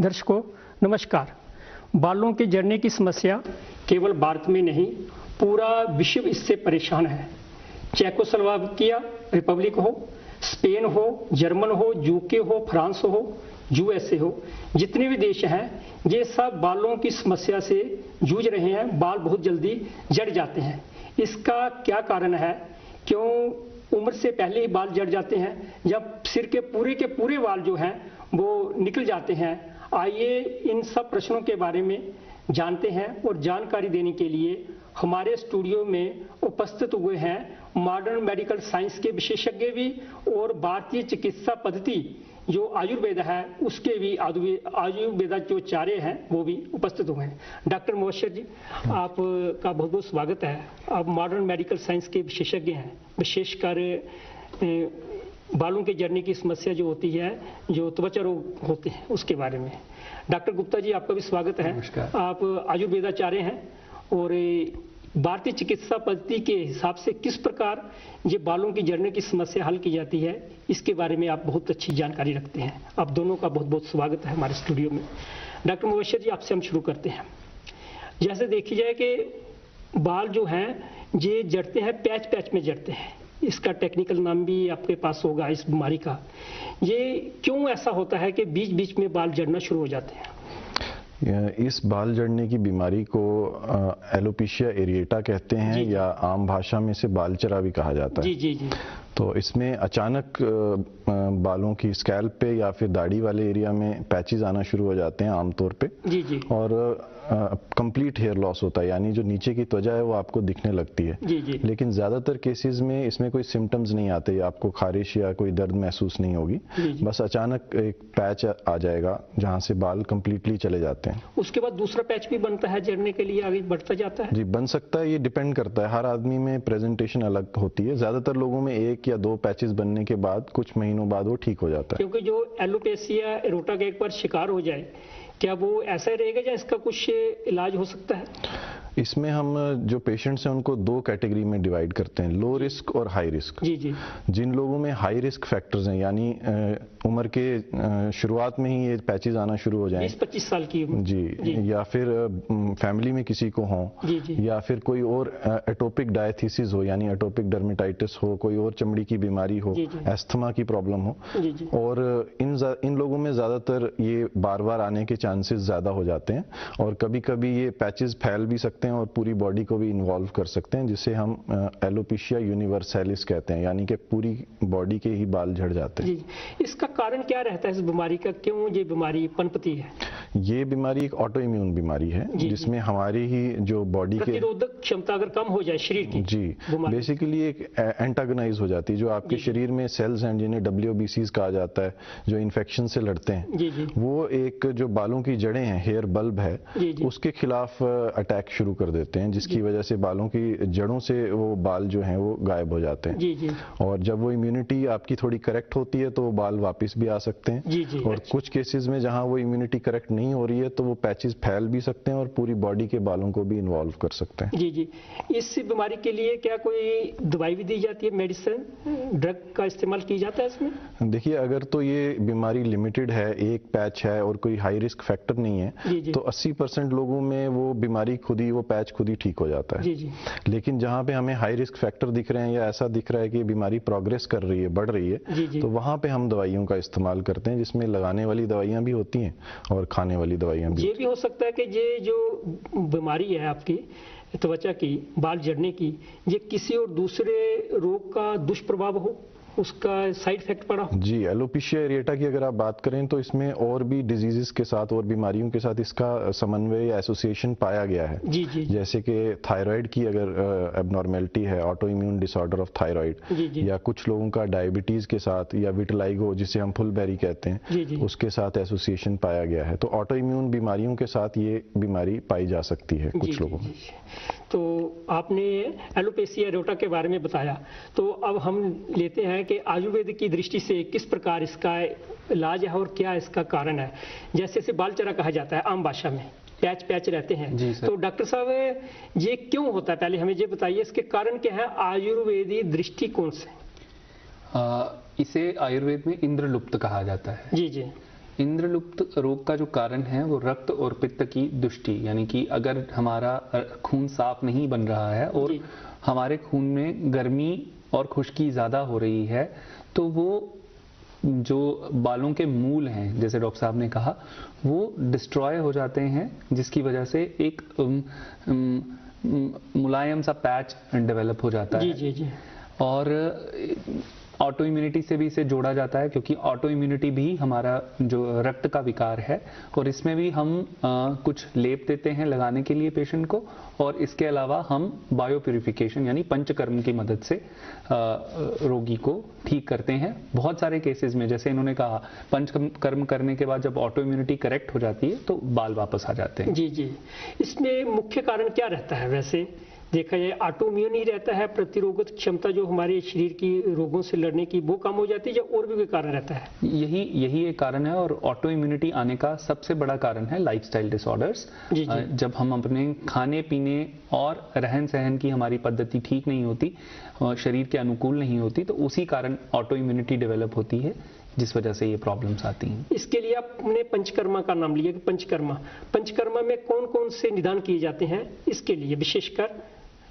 दर्शकों नमस्कार। बालों के झड़ने की समस्या केवल भारत में नहीं, पूरा विश्व इससे परेशान है। चेकोस्लोवाकिया रिपब्लिक हो, स्पेन हो, जर्मन हो, यूके हो, फ्रांस हो, यूएसए हो, जितने भी देश हैं ये सब बालों की समस्या से जूझ रहे हैं। बाल बहुत जल्दी झड़ जाते हैं। इसका क्या कारण है? क्यों उम्र से पहले ही बाल झड़ जाते हैं, जब सिर के पूरे बाल जो हैं वो निकल जाते हैं? आइए इन सब प्रश्नों के बारे में जानते हैं और जानकारी देने के लिए हमारे स्टूडियो में उपस्थित हुए हैं मॉडर्न मेडिकल साइंस के विशेषज्ञ भी और भारतीय चिकित्सा पद्धति जो आयुर्वेद है उसके भी आयुर्वेदाचार्य हैं वो भी उपस्थित हुए हैं। डॉक्टर मुबशर जी, आपका बहुत बहुत स्वागत है। आप मॉडर्न मेडिकल साइंस के विशेषज्ञ हैं, विशेषकर बालों के झड़ने की समस्या जो होती है, जो त्वचा रोग होते हैं उसके बारे में। डॉक्टर गुप्ता जी, आपका भी स्वागत है। आप आयुर्वेदाचार्य हैं और भारतीय चिकित्सा पद्धति के हिसाब से किस प्रकार ये बालों की झड़ने की समस्या हल की जाती है, इसके बारे में आप बहुत अच्छी जानकारी रखते हैं। आप दोनों का बहुत बहुत स्वागत है हमारे स्टूडियो में। डॉक्टर मुबशर जी, आपसे हम शुरू करते हैं। जैसे देखी जाए कि बाल जो हैं ये झड़ते हैं, पैच पैच में झड़ते हैं। इसका टेक्निकल नाम भी आपके पास होगा इस बीमारी का। ये क्यों ऐसा होता है कि बीच बीच में बाल झड़ना शुरू हो जाते हैं? इस बाल झड़ने की बीमारी को एलोपेशिया एरिएटा कहते हैं, या आम भाषा में इसे बाल चरा भी कहा जाता है। जी। तो इसमें अचानक बालों की स्कैल्प पे या फिर दाढ़ी वाले एरिया में पैचेस आना शुरू हो जाते हैं आमतौर पे। जी। और कंप्लीट हेयर लॉस होता है, यानी जो नीचे की त्वचा है वो आपको दिखने लगती है। जी। लेकिन ज्यादातर केसेस में इसमें कोई सिम्टम्स नहीं आते, आपको खारिश या कोई दर्द महसूस नहीं होगी। बस अचानक एक पैच आ जाएगा जहां से बाल कंप्लीटली चले जाते हैं। उसके बाद दूसरा पैच भी बनता है झड़ने के लिए, आगे बढ़ता जाता है? जी, बन सकता है। ये डिपेंड करता है, हर आदमी में प्रेजेंटेशन अलग होती है। ज्यादातर लोगों में 1 या 2 पैचेस बनने के बाद कुछ महीनों बाद वो ठीक हो जाता है। क्योंकि जो एलोपेशिया एरोटा का एक बार शिकार हो जाए, क्या वो ऐसा रहेगा या इसका कुछ इलाज हो सकता है? इसमें हम जो पेशेंट्स हैं उनको 2 कैटेगरी में डिवाइड करते हैं, लो रिस्क और हाई रिस्क। जी। जिन लोगों में हाई रिस्क फैक्टर्स हैं, यानी उम्र के शुरुआत में ही ये पैचेस आना शुरू हो जाएं, 20-25 साल की उम्र। जी, या फिर फैमिली में किसी को हो, या फिर कोई और एटोपिक डायथिसिस हो, यानी एटोपिक डर्मेटाइटिस हो, कोई और चमड़ी की बीमारी हो, एस्थमा की प्रॉब्लम हो, और इन लोगों में ज्यादातर ये बार बार आने के चांसेस ज्यादा हो जाते हैं। और कभी कभी ये पैचेस फैल भी सकते हैं और पूरी बॉडी को भी इन्वॉल्व कर सकते हैं, जिसे हम एलोपेशिया यूनिवर्सैलिस कहते हैं, यानी कि पूरी बॉडी के ही बाल झड़ जाते हैं। इसका कारण क्या रहता है इस बीमारी का? क्यों ये बीमारी पनपती है? ये बीमारी एक ऑटो इम्यून बीमारी है, जिसमें हमारी ही जो बॉडी के प्रतिरोधक क्षमता अगर कम हो जाए शरीर की, जी, बेसिकली एक एंटागोनाइज हो जाती है। जो आपके शरीर में सेल्स हैं जिन्हें WBCs कहा जाता है, जो इन्फेक्शन से लड़ते हैं, वो एक जो बालों की जड़ें हैं, हेयर बल्ब है, उसके खिलाफ अटैक शुरू कर देते हैं, जिसकी वजह से बालों की जड़ों से वो बाल जो हैं वो गायब हो जाते हैं। और जब वो इम्यूनिटी आपकी थोड़ी करेक्ट होती है तो वो बाल वापस भी आ सकते हैं। और कुछ केसेस में जहां वो इम्यूनिटी करेक्ट नहीं हो रही है तो वो पैचेस फैल भी सकते हैं और पूरी बॉडी के बालों को भी इन्वॉल्व कर सकते हैं। जी। इस बीमारी के लिए क्या कोई दवाई भी दी जाती है, मेडिसिन, ड्रग का इस्तेमाल किया जाता है इसमें? देखिए, अगर तो ये बीमारी लिमिटेड है, एक पैच है और कोई हाई रिस्क फैक्टर नहीं है, तो 80% लोगों में वो बीमारी वो पैच खुद ही ठीक हो जाता है। लेकिन जहां पे हमें हाई रिस्क फैक्टर दिख रहे हैं या ऐसा दिख रहा है कि बीमारी प्रोग्रेस कर रही है, बढ़ रही है, तो वहां पे हम दवाइयों का इस्तेमाल करते हैं, जिसमें लगाने वाली दवाइयां भी होती हैं और खाने वाली दवाइयां भी। ये भी हो सकता है कि ये जो बीमारी है आपकी त्वचा की, बाल झड़ने की, ये किसी और दूसरे रोग का दुष्प्रभाव हो, उसका साइड इफेक्ट पड़ा? जी, एलोपेशिया एरिएटा की अगर आप बात करें तो इसमें और भी डिजीजेस के साथ और बीमारियों के साथ इसका समन्वय या एसोसिएशन पाया गया है। जी। जैसे कि थायराइड की अगर एबनॉर्मेलिटी है, auto immune disorder of thyroid, या कुछ लोगों का डायबिटीज के साथ, या विटिलाइगो जिसे हम फुलबेरी कहते हैं, उसके साथ एसोसिएशन पाया गया है। तो ऑटो इम्यून बीमारियों के साथ ये बीमारी पाई जा सकती है कुछ लोगों में। तो आपने एलोपेशिया एरिएटा के बारे में बताया, तो अब हम लेते हैं कि आयुर्वेद की दृष्टि से किस प्रकार इसका इलाज है और क्या इसका कारण है। जैसे इसे बाल चरा कहा जाता है आम भाषा में, पैच रहते हैं। तो डॉक्टर साहब, ये क्यों होता है, पहले हमें ये बताइए, इसके कारण क्या है आयुर्वेदी दृष्टिकोण से? इसे आयुर्वेद में इंद्रलुप्त कहा जाता है। जी। इंद्रलुप्त रोग का जो कारण है वो रक्त और पित्त की दुष्टि, यानी कि अगर हमारा खून साफ नहीं बन रहा है और हमारे खून में गर्मी और खुश्की ज़्यादा हो रही है, तो वो जो बालों के मूल हैं, जैसे डॉक्टर साहब ने कहा, वो डिस्ट्रॉय हो जाते हैं, जिसकी वजह से एक मुलायम सा पैच डेवलप हो जाता है। जी जी। और ऑटो इम्यूनिटी से भी इसे जोड़ा जाता है, क्योंकि ऑटो इम्यूनिटी भी हमारा जो रक्त का विकार है, और इसमें भी हम कुछ लेप देते हैं लगाने के लिए पेशेंट को, और इसके अलावा हम बायो प्यूरिफिकेशन यानी पंचकर्म की मदद से रोगी को ठीक करते हैं। बहुत सारे केसेस में, जैसे इन्होंने कहा, पंचकर्म करने के बाद जब ऑटो इम्यूनिटी करेक्ट हो जाती है तो बाल वापस आ जाते हैं। जी जी। इसमें मुख्य कारण क्या रहता है? वैसे देखा जाए ऑटोइम्यून ही रहता है, प्रतिरोधक क्षमता जो हमारे शरीर की रोगों से लड़ने की वो कम हो जाती है, या और भी कोई कारण रहता है? यही एक कारण है, और ऑटो इम्यूनिटी आने का सबसे बड़ा कारण है लाइफस्टाइल डिसऑर्डर्स। जब हम अपने खाने पीने और रहन सहन की हमारी पद्धति ठीक नहीं होती, शरीर के अनुकूल नहीं होती, तो उसी कारण ऑटो इम्यूनिटी डेवलप होती है, जिस वजह से ये प्रॉब्लम्स आती हैं। इसके लिए आपने पंचकर्मा का नाम लिया कि पंचकर्मा में कौन कौन से निदान किए जाते हैं इसके लिए, विशेषकर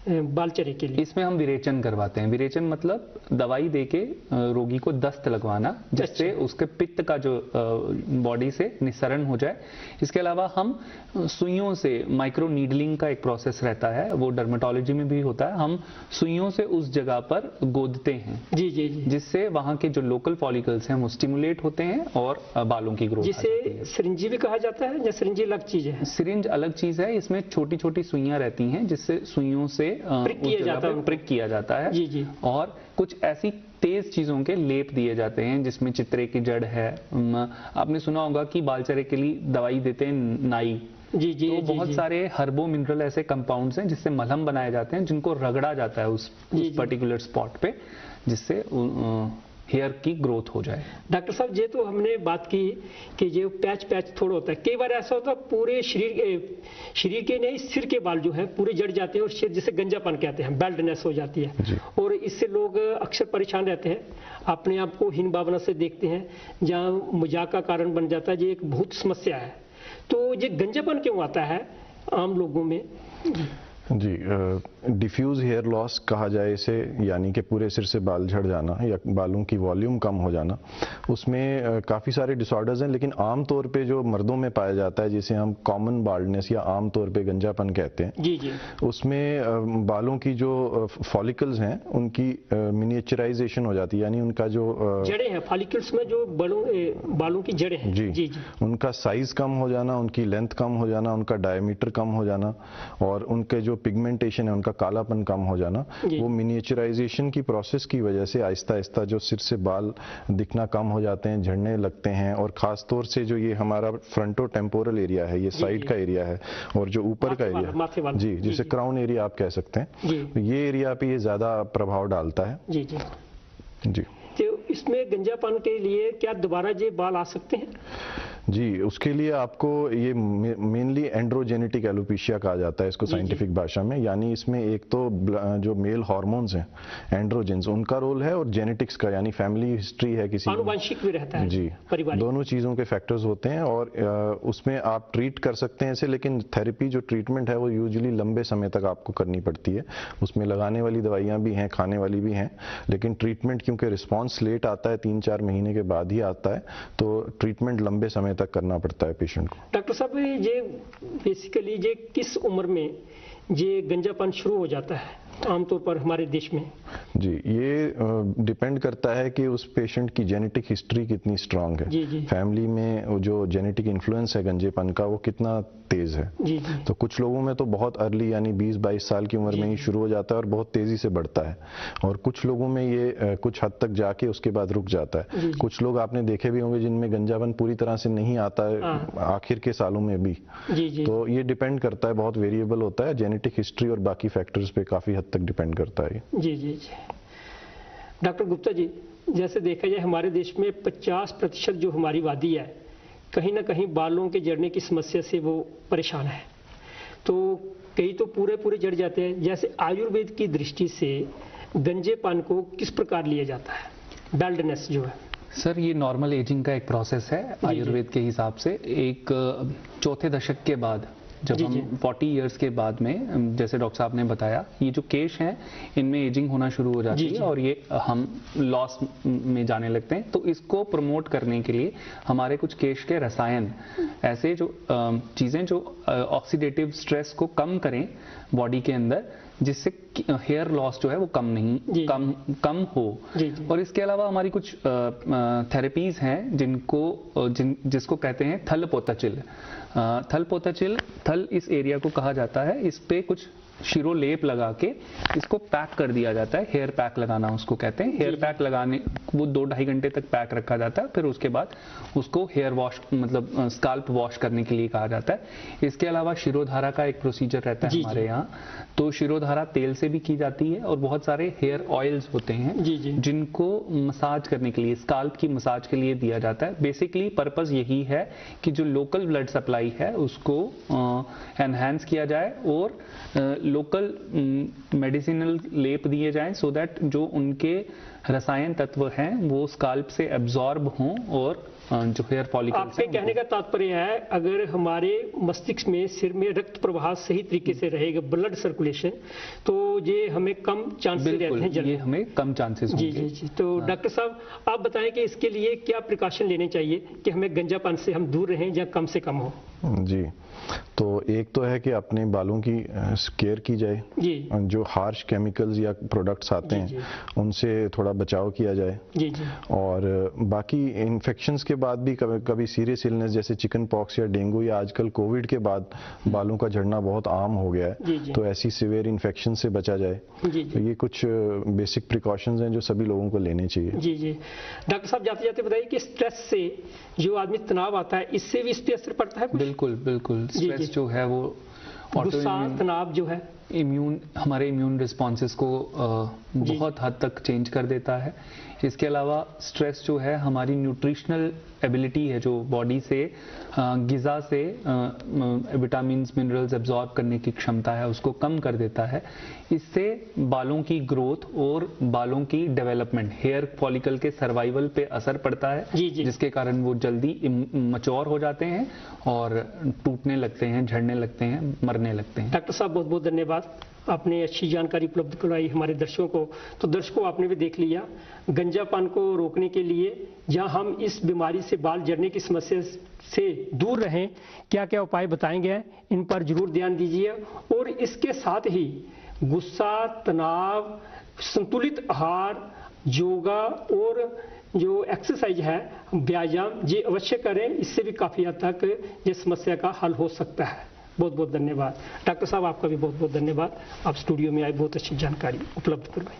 बालचरे के लिए? इसमें हम विरेचन करवाते हैं। विरेचन मतलब दवाई देके रोगी को दस्त लगवाना, जिससे उसके पित्त का जो बॉडी से निस्सरण हो जाए। इसके अलावा हम सुइयों से, माइक्रो नीडलिंग का एक प्रोसेस रहता है, वो डर्मेटोलॉजी में भी होता है, हम सुइयों से उस जगह पर गोदते हैं। जी जी जी। जिससे वहां के जो लोकल फॉलिकल्स हैं वो स्टिमुलेट होते हैं और बालों की ग्रोथ। जिसे सिरिंज भी कहा जाता है, या सिरिंज अलग चीज है? सिरिंज अलग चीज है, इसमें छोटी छोटी सुइयां रहती हैं, जिससे सुइयों से प्रिक किया जाता है। जी जी। और कुछ ऐसी तेज चीजों के लेप दिए जाते हैं, जिसमें चित्रे की जड़ है। आपने सुना होगा कि बालचरे के लिए दवाई देते हैं नाई। जी जी। तो बहुत सारे हर्बो मिनरल ऐसे कंपाउंड्स हैं जिससे मलहम बनाए जाते हैं, जिनको रगड़ा जाता है उस पर्टिकुलर स्पॉट पे, जिससे हेयर की ग्रोथ हो जाए। डॉक्टर साहब, ये तो हमने बात की कि ये पैच थोड़ा होता है, कई बार ऐसा होता है पूरे शरीर के नहीं, सिर के बाल जो है पूरे जड़ जाते हैं, और सिर जिसे गंजापन कहते हैं, बेल्डनेस हो जाती है, और इससे लोग अक्सर परेशान रहते हैं, अपने आप को हीन भावना से देखते हैं, जहाँ मजाक का कारण बन जाता है। ये एक बहुत समस्या है। तो ये गंजापन क्यों आता है आम लोगों में? जी, डिफ्यूज हेयर लॉस कहा जाए इसे, यानी कि पूरे सिर से बाल झड़ जाना या बालों की वॉल्यूम कम हो जाना। उसमें काफ़ी सारे डिसऑर्डर्स हैं, लेकिन आम तौर पे जो मर्दों में पाया जाता है, जिसे हम कॉमन बाल्डनेस या आम तौर पे गंजापन कहते हैं, जी जी, उसमें बालों की जो फॉलिकल्स हैं उनकी मिनिएचराइजेशन हो जाती है, यानी उनका जो जड़ें हैं, फॉलिकल्स में जो बालों की जड़ें हैं, जी जी, उनका साइज कम हो जाना, उनकी लेंथ कम हो जाना, उनका डायमीटर कम हो जाना, और उनके जो पिगमेंटेशन है उनका कालापन कम हो जाना, वो मिनिएचराइजेशन की प्रोसेस की वजह से आहिस्ता आहिस्ता जो सिर से बाल दिखना कम हो जाते हैं, झड़ने लगते हैं। और खास तौर से जो ये हमारा फ्रंटो टेम्पोरल एरिया है, ये साइड का एरिया है, और जो ऊपर का एरिया, जी, जिसे क्राउन एरिया आप कह सकते हैं, ये एरिया पे ये ज्यादा प्रभाव डालता है। जी जी जी। तो इसमें गंजापन के लिए क्या दोबारा ये बाल आ सकते हैं? जी, उसके लिए आपको ये मेनली एंड्रोजेनेटिक एलोपेशिया कहा जाता है इसको साइंटिफिक भाषा में, यानी इसमें एक तो जो मेल हार्मोन्स हैं एंड्रोजेंस, उनका रोल है, और जेनेटिक्स का, यानी फैमिली हिस्ट्री है, किसी आनुवंशिक भी रहता है, जी, दोनों चीज़ों के फैक्टर्स होते हैं, और उसमें आप ट्रीट कर सकते हैं इसे, लेकिन थेरेपी जो ट्रीटमेंट है वो यूजुअली लंबे समय तक आपको करनी पड़ती है। उसमें लगाने वाली दवाइयाँ भी हैं, खाने वाली भी हैं, लेकिन ट्रीटमेंट क्योंकि रिस्पॉन्स लेट आता है, 3-4 महीने के बाद ही आता है, तो ट्रीटमेंट लंबे समय तक करना पड़ता है पेशेंट को। डॉक्टर साहब, ये बेसिकली ये किस उम्र में ये गंजापन शुरू हो जाता है आमतौर पर हमारे देश में? जी, ये डिपेंड करता है कि उस पेशेंट की जेनेटिक हिस्ट्री कितनी स्ट्रांग है, जी। फैमिली में जो जेनेटिक इन्फ्लुएंस है गंजेपन का वो कितना तेज है। जी। तो कुछ लोगों में तो बहुत अर्ली, यानी 20-22 साल की उम्र में ही शुरू हो जाता है और बहुत तेजी से बढ़ता है, और कुछ लोगों में ये कुछ हद तक जाके उसके बाद रुक जाता है। कुछ लोग आपने देखे भी होंगे जिनमें गंजापन पूरी तरह से नहीं आता है आखिर के सालों में भी। तो ये डिपेंड करता है, बहुत वेरिएबल होता है, जेनेटिक हिस्ट्री और बाकी फैक्टर्स पे काफी हद तक डिपेंड करता है। जी जी जी। डॉक्टर गुप्ता जी, जैसे देखा जाए हमारे देश में 50% जो हमारी आबादी है कहीं ना कहीं बालों के झड़ने की समस्या से वो परेशान है। तो कई तो पूरे जड़ जाते हैं। जैसे आयुर्वेद की दृष्टि से गंजेपन को किस प्रकार लिया जाता है, बेल्डनेस जो है? सर ये नॉर्मल एजिंग का एक प्रोसेस है आयुर्वेद के हिसाब से। एक चौथे दशक के बाद जब हम 40 इयर्स के बाद में, जैसे डॉक्टर साहब ने बताया, ये जो केश हैं इनमें एजिंग होना शुरू हो जाती है और ये हम लॉस में जाने लगते हैं। तो इसको प्रमोट करने के लिए हमारे कुछ केश के रसायन, ऐसे जो चीज़ें जो ऑक्सीडेटिव स्ट्रेस को कम करें बॉडी के अंदर, जिससे हेयर लॉस जो है वो कम हो। और इसके अलावा हमारी कुछ थेरेपीज हैं जिसको कहते हैं थल पोताचिल। थल इस एरिया को कहा जाता है। इस पे कुछ शिरोलेप लगा के इसको पैक कर दिया जाता है। हेयर पैक लगाना उसको कहते हैं। हेयर पैक लगाने वो 2-2.5 घंटे तक पैक रखा जाता है। फिर उसके बाद उसको हेयर वॉश, मतलब स्काल्प वॉश करने के लिए कहा जाता है। इसके अलावा शिरोधारा का एक प्रोसीजर रहता है हमारे यहाँ। तो शिरोधारा तेल से भी की जाती है और बहुत सारे हेयर ऑयल्स होते हैं जिनको मसाज करने के लिए, स्काल्प की मसाज के लिए दिया जाता है। बेसिकली पर्पस यही है कि जो लोकल ब्लड सप्लाई है उसको एनहांस किया जाए और लोकल मेडिसिनल लेप दिए जाएं, सो दैट जो उनके रसायन तत्व हैं वो स्काल्प से एब्जॉर्ब हों और जो हेयर फॉलिकल्स। आपके कहने का तात्पर्य है, अगर हमारे मस्तिष्क में, सिर में रक्त प्रवाह सही तरीके से रहेगा, ब्लड सर्कुलेशन, तो ये हमें कम चांसेस रहते हैं, ये हमें कम चांसेस होंगे। जी। तो डॉक्टर साहब आप बताएं कि इसके लिए क्या प्रिकॉशन लेने चाहिए कि हमें गंजापन से हम दूर रहें या कम से कम हो? जी, तो एक तो है कि अपने बालों की केयर की जाए जी। जो हार्श केमिकल्स या प्रोडक्ट्स आते हैं उनसे थोड़ा बचाव किया जाए जी। और बाकी इन्फेक्शंस के बाद भी कभी सीरियस इलनेस जैसे चिकन पॉक्स या डेंगू या आजकल कोविड के बाद बालों का झड़ना बहुत आम हो गया है जी। तो ऐसी सीवियर इन्फेक्शन से बचा जाए जी। तो ये कुछ बेसिक प्रिकॉशंस हैं जो सभी लोगों को लेने चाहिए जी। डॉक्टर साहब जाते जाते बताइए कि स्ट्रेस से जो आदमी तनाव आता है, इससे भी इस पर असर पड़ता है? बिल्कुल। स्ट्रेस जो है वो गुस्सा, तनाव जो है हमारे इम्यून रिस्पॉन्सेस को बहुत हद तक चेंज कर देता है। इसके अलावा स्ट्रेस जो है हमारी न्यूट्रिशनल एबिलिटी है, जो बॉडी से ग़िज़ा से विटामिन्स, मिनरल्स एब्जॉर्ब करने की क्षमता है, उसको कम कर देता है। इससे बालों की ग्रोथ और बालों की डेवलपमेंट, हेयर फॉलिकल के सर्वाइवल पे असर पड़ता है जी। जिसके कारण वो जल्दी मैच्योर हो जाते हैं और टूटने लगते हैं, झड़ने लगते हैं, मरने लगते हैं। डॉक्टर साहब बहुत बहुत धन्यवाद, आपने अच्छी जानकारी उपलब्ध करवाई हमारे दर्शकों को। तो दर्शकों आपने भी देख लिया, गंजापन को रोकने के लिए, जहां हम इस बीमारी से, बाल झड़ने की समस्या से दूर रहें, क्या क्या उपाय बताए गए हैं, इन पर जरूर ध्यान दीजिए। और इसके साथ ही गुस्सा, तनाव, संतुलित आहार, योगा और जो एक्सरसाइज है, व्यायाम, ये अवश्य करें। इससे भी काफ़ी हद तक ये समस्या का हल हो सकता है। बहुत बहुत धन्यवाद। डॉक्टर साहब आपका भी बहुत बहुत धन्यवाद, आप स्टूडियो में आए, बहुत अच्छी जानकारी उपलब्ध करवाई।